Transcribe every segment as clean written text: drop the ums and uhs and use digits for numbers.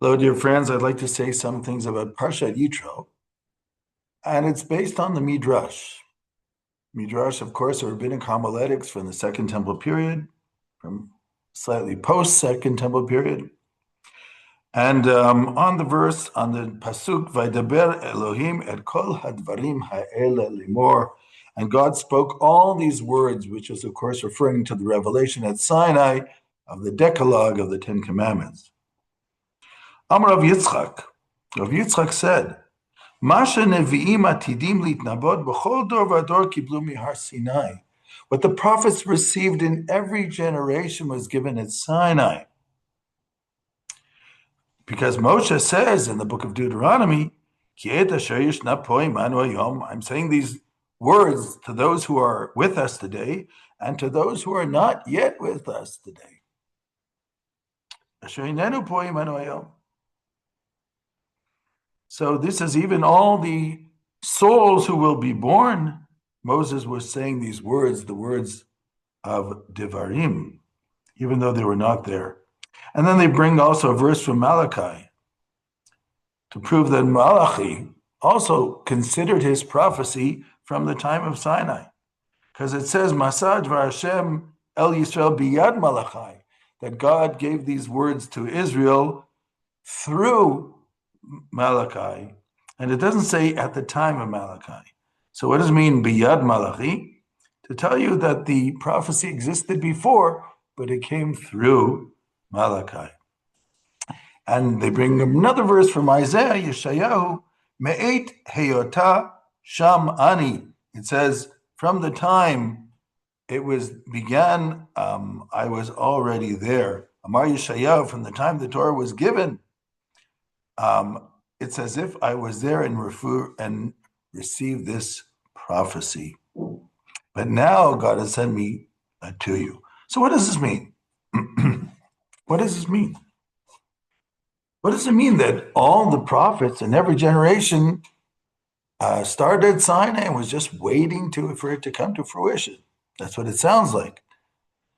Hello, dear friends. I'd like to say some things about parashat Yitro, and it's based on the Midrash. Midrash, of course, are rabbinic homiletics from the Second Temple period, from slightly post-Second Temple period. And on the verse, on the pasuk, "Vaydaber Elohim et kol hadvarim ha'ele limor," and God spoke all these words, which is, of course, referring to the revelation at Sinai of the Decalogue of the Ten Commandments. Amar Rav Yitzchak said, what the prophets received in every generation was given at Sinai. Because Moshe says in the book of Deuteronomy, I'm saying these words to those who are with us today and to those who are not yet with us today. So this is even all the souls who will be born. Moses was saying these words, the words of Devarim, even though they were not there. And then they bring also a verse from Malachi to prove that Malachi also considered his prophecy from the time of Sinai. Because it says, Masad Hashem El Yisrael biyad Malachi, that God gave these words to Israel through Malachi, and it doesn't say at the time of Malachi. So what does it mean, biyad Malachi? To tell you that the prophecy existed before, but it came through Malachi. And they bring another verse from Isaiah, Yeshayahu, Me'et heyota sham ani. It says, from the time it was began, I was already there. Amar Yeshayahu, from the time the Torah was given, it's as if I was there and received this prophecy. But now God has sent me to you. So what does this mean? What does this mean? What does it mean that all the prophets in every generation started at Sinai and was just waiting for it to come to fruition? That's what it sounds like.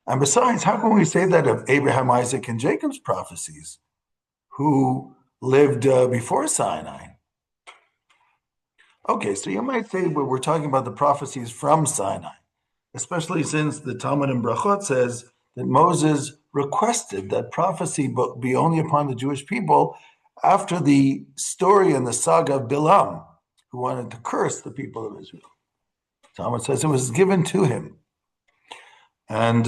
And besides, how can we say that of Abraham, Isaac, and Jacob's prophecies, who lived before Sinai? Okay, so you might say, well, we're talking about the prophecies from Sinai, especially since the Talmud in Brachot says that Moses requested that prophecy be only upon the Jewish people after the story and the saga of Bilam, who wanted to curse the people of Israel. Talmud says it was given to him. And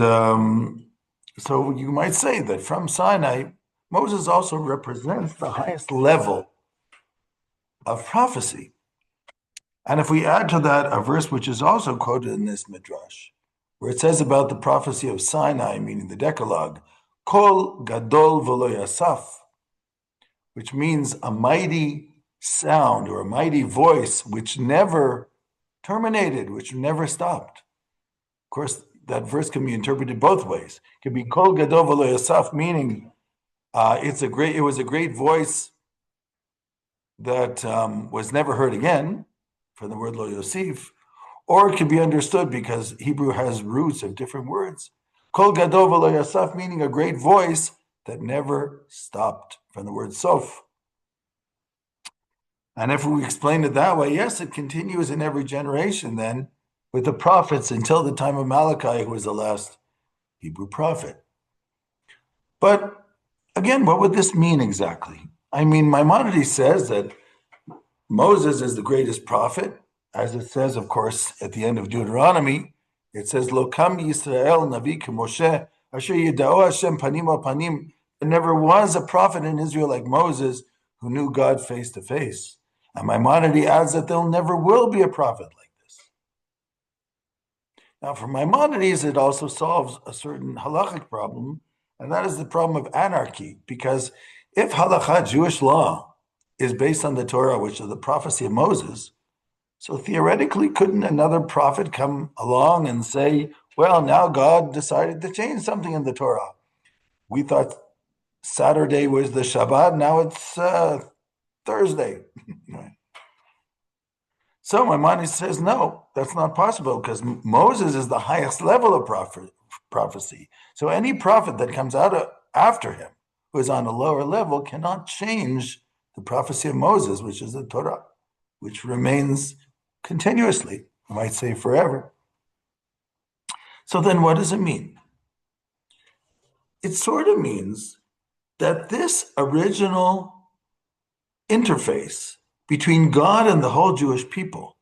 so you might say that from Sinai, Moses also represents the highest level of prophecy. And if we add to that a verse which is also quoted in this Midrash, where it says about the prophecy of Sinai, meaning the Decalogue, Kol Gadol V'lo Yasaf, which means a mighty sound or a mighty voice which never terminated, which never stopped. Of course, that verse can be interpreted both ways. It can be Kol Gadol V'lo Yasaf, meaning it was a great voice that was never heard again, from the word Lo Yosif, or it can be understood because Hebrew has roots of different words. Kol Gadol V'lo Yasaf, meaning a great voice that never stopped, from the word Sof. And if we explain it that way, yes, it continues in every generation then, with the prophets until the time of Malachi, who was the last Hebrew prophet. But again, what would this mean exactly? I mean, Maimonides says that Moses is the greatest prophet, as it says, of course, at the end of Deuteronomy. It says, Lo kam Yisrael navi k'Moshe, asher yidao Hashem panim al panim. There never was a prophet in Israel like Moses who knew God face to face. And Maimonides adds that there never will be a prophet like this. Now, for Maimonides, it also solves a certain halachic problem, and that is the problem of anarchy, because if halakha, Jewish law, is based on the Torah, which is the prophecy of Moses, so theoretically, couldn't another prophet come along and say, well, now God decided to change something in the Torah. We thought Saturday was the Shabbat, now it's Thursday. So Maimonides says, no, that's not possible, because Moses is the highest level of prophecy. So any prophet that comes out after him, who is on a lower level, cannot change the prophecy of Moses, which is the Torah, which remains continuously, I might say forever. So then what does it mean? It sort of means that this original interface between God and the whole Jewish people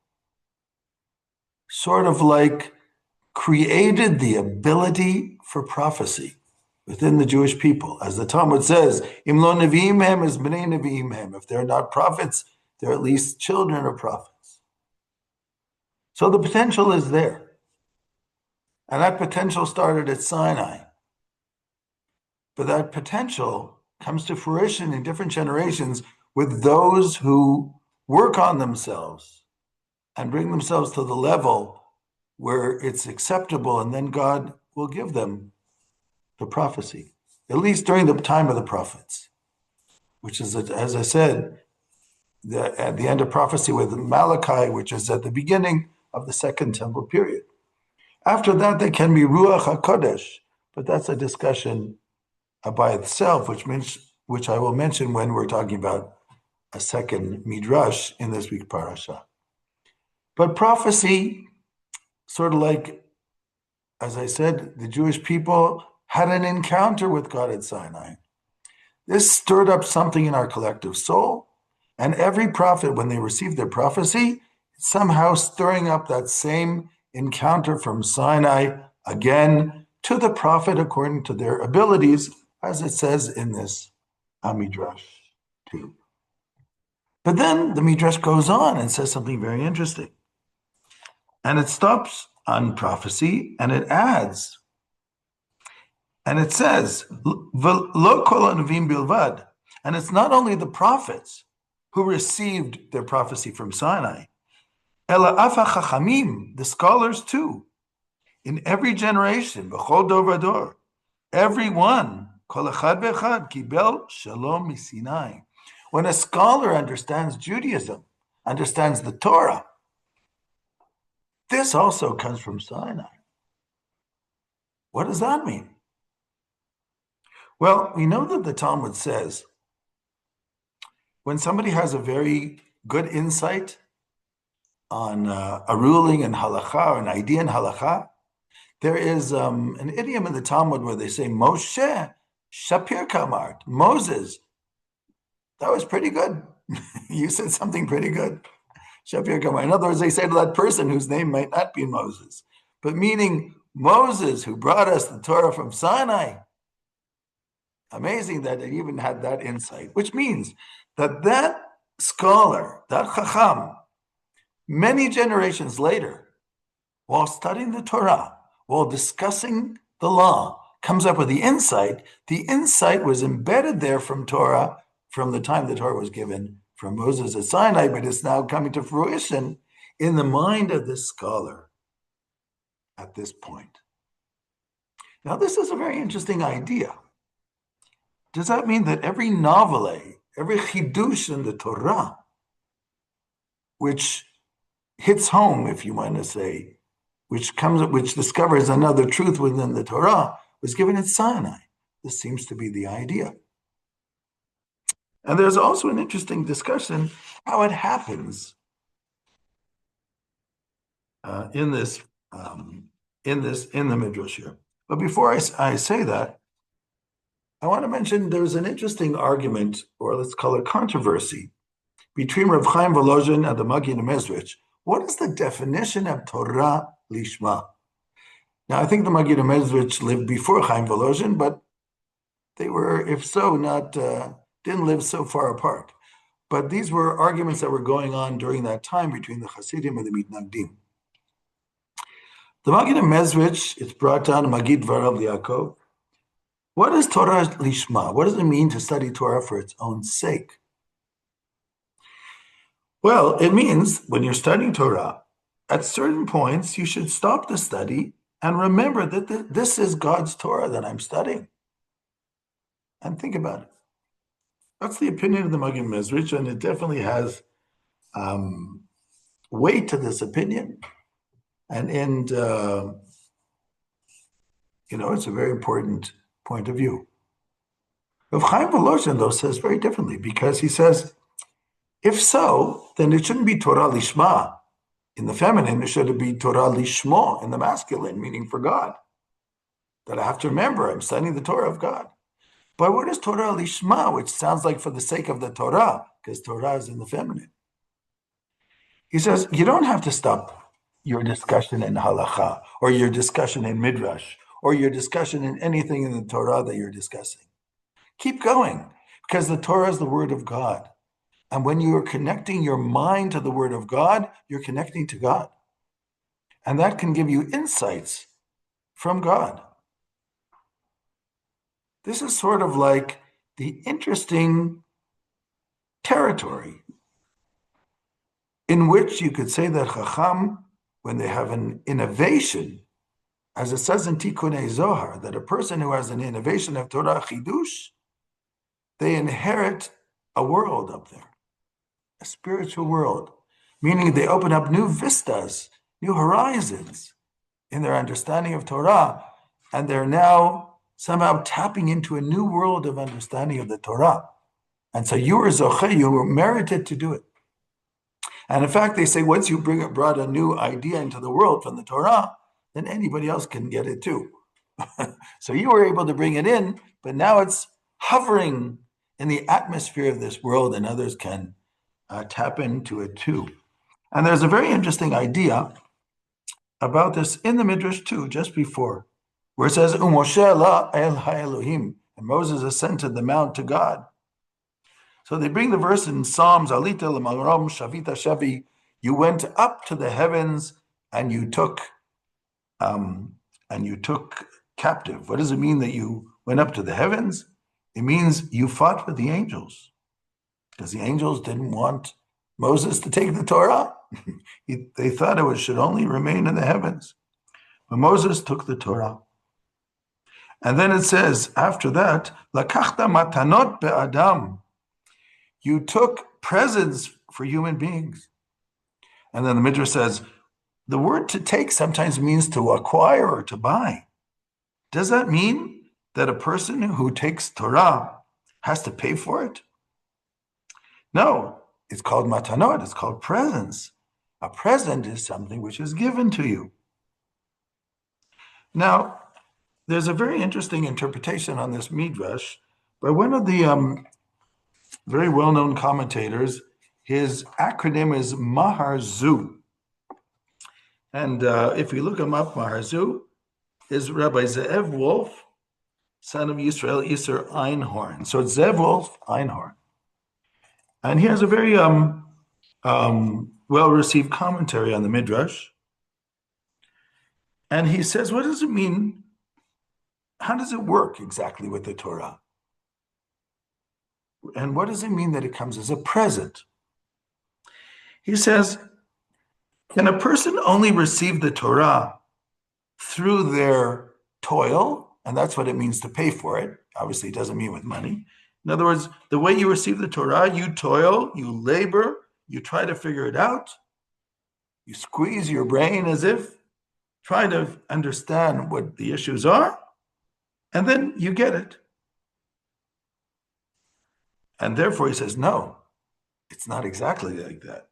sort of like created the ability for prophecy within the Jewish people. As the Talmud says, Im lo neviim hem es bnei neviim hem. If they're not prophets, they're at least children of prophets. So the potential is there. And that potential started at Sinai. But that potential comes to fruition in different generations with those who work on themselves and bring themselves to the level where it's acceptable, and then God will give them the prophecy, at least during the time of the prophets, which is, as I said, at the end of prophecy with Malachi, which is at the beginning of the Second Temple period. After that, they can be Ruach HaKodesh, but that's a discussion by itself, which I will mention when we're talking about a second Midrash in this week's parashat. But prophecy, sort of like, as I said, the Jewish people had an encounter with God at Sinai. This stirred up something in our collective soul, and every prophet, when they received their prophecy, somehow stirring up that same encounter from Sinai again to the prophet according to their abilities, as it says in this Midrash too. But then the Midrash goes on and says something very interesting. And it stops on prophecy and it adds, and it says, Lo kol hanavim bilvad. And it's not only the prophets who received their prophecy from Sinai, ela afa chachamim, the scholars too, in every generation, b'chol dor v'dor, everyone, kol echad v'echad, kibel shalom misinai. When a scholar understands Judaism, understands the Torah, this also comes from Sinai. What does that mean? Well, we know that the Talmud says when somebody has a very good insight on a ruling in halakha or an idea in halakha, there is an idiom in the Talmud where they say, Moshe Shapir Kamart, Moses, that was pretty good. You said something pretty good. Shapir Kamart. In other words, they say to that person whose name might not be Moses, but meaning Moses, who brought us the Torah from Sinai. Amazing that they even had that insight, which means that that scholar, that chacham, many generations later, while studying the Torah, while discussing the law, comes up with the insight. The insight was embedded there from Torah, from the time the Torah was given from Moses at Sinai, but it's now coming to fruition in the mind of this scholar at this point. Now, this is a very interesting idea. Does that mean that every novele, every chidush in the Torah, which hits home, if you want to say, which discovers another truth within the Torah, was given at Sinai? This seems to be the idea. And there's also an interesting discussion how it happens in the Midrash here. But before I say that, I want to mention there's an interesting argument, or let's call it controversy, between Rav Chaim Volozhin and the Maggid Midrash. What is the definition of Torah Lishma? Now, I think the Maggid Midrash lived before Chaim Volozhin, but they were, if so, didn't live so far apart. But these were arguments that were going on during that time between the Hasidim and the Mitnagdim. The Maggid Midrash, it's brought down in Maggid Varav Yaakov. What is Torah Lishma? What does it mean to study Torah for its own sake? Well, it means when you're studying Torah, at certain points, you should stop the study and remember that this is God's Torah that I'm studying. And think about it. That's the opinion of the Maggid Midrash, and it definitely has weight to this opinion. And it's a very important point of view. Rav Chaim Volozhin, though, says very differently, because he says, if so, then it shouldn't be Torah lishma in the feminine, it should be Torah lishmo in the masculine, meaning for God. That I have to remember, I'm studying the Torah of God. But what is Torah lishma, which sounds like for the sake of the Torah, because Torah is in the feminine? He says, you don't have to stop your discussion in halacha, or your discussion in Midrash, or your discussion in anything in the Torah that you're discussing. Keep going, because the Torah is the word of God. And when you are connecting your mind to the word of God, you're connecting to God. And that can give you insights from God. This is sort of like the interesting territory in which you could say that Chacham, when they have an innovation, as it says in Tikkunei Zohar, that a person who has an innovation of Torah Chidush, they inherit a world up there, a spiritual world, meaning they open up new vistas, new horizons in their understanding of Torah, and they're now somehow tapping into a new world of understanding of the Torah. And so you were Zocheh, you were merited to do it. And in fact, they say once you brought a new idea into the world from the Torah, then anybody else can get it too. So you were able to bring it in, but now it's hovering in the atmosphere of this world, and others can tap into it too. And there's a very interesting idea about this in the Midrash too, just before, where it says, Moshe el ha'elohim, and Moses ascended the mount to God. So they bring the verse in Psalms, Alita l'marom shavita shavi, you went up to the heavens and you took captive. What does it mean that you went up to the heavens? It means you fought with the angels, because the angels didn't want Moses to take the Torah. They thought it should only remain in the heavens. But Moses took the Torah. And then it says, after that, Lakachta matanot be'adam. You took presents for human beings. And then the Midrash says, the word to take sometimes means to acquire or to buy. Does that mean that a person who takes Torah has to pay for it? No, it's called matanot, it's called presents. A present is something which is given to you. Now, there's a very interesting interpretation on this Midrash by one of the very well-known commentators. His acronym is Maharzu. And if you look him up, Maharzu is Rabbi Ze'ev Wolf, son of Yisrael Iser Einhorn. So it's Ze'ev Wolf Einhorn. And he has a very well-received commentary on the Midrash. And he says, what does it mean? How does it work exactly with the Torah? And what does it mean that it comes as a present? He says, can a person only receive the Torah through their toil? And that's what it means to pay for it. Obviously, it doesn't mean with money. In other words, the way you receive the Torah, you toil, you labor, you try to figure it out. You squeeze your brain as if trying to understand what the issues are, and then you get it. And therefore, he says, no, it's not exactly like that.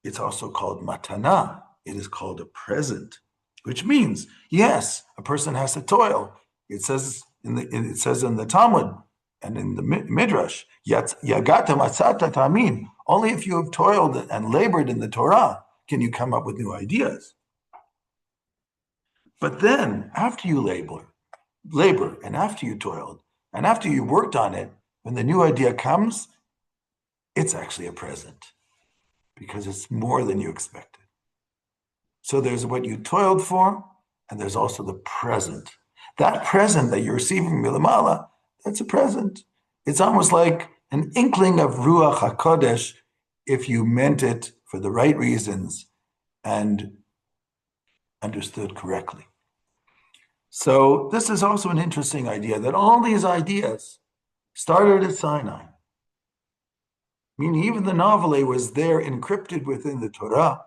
It's also called matana. It is called a present, which means, yes, a person has to toil. It says in the Talmud and in the Midrash, yagata matzata tamin. Only if you have toiled and labored in the Torah can you come up with new ideas. But then, after you labor, and after you toiled, and after you worked on it, when the new idea comes, it's actually a present, because it's more than you expected. So there's what you toiled for, and there's also the present. That present that you're receiving from Milamala, that's a present. It's almost like an inkling of Ruach HaKodesh if you meant it for the right reasons and understood correctly. So this is also an interesting idea, that all these ideas started at Sinai. Meaning even the novelty was there encrypted within the Torah.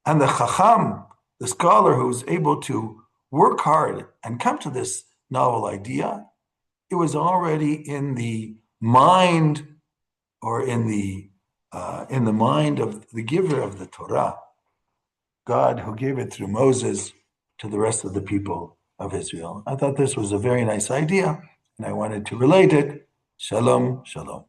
And the Chacham, the scholar who's able to work hard and come to this novel idea, it was already in the mind or in the mind of the giver of the Torah, God who gave it through Moses to the rest of the people of Israel. I thought this was a very nice idea, and I wanted to relate it. Shalom, shalom.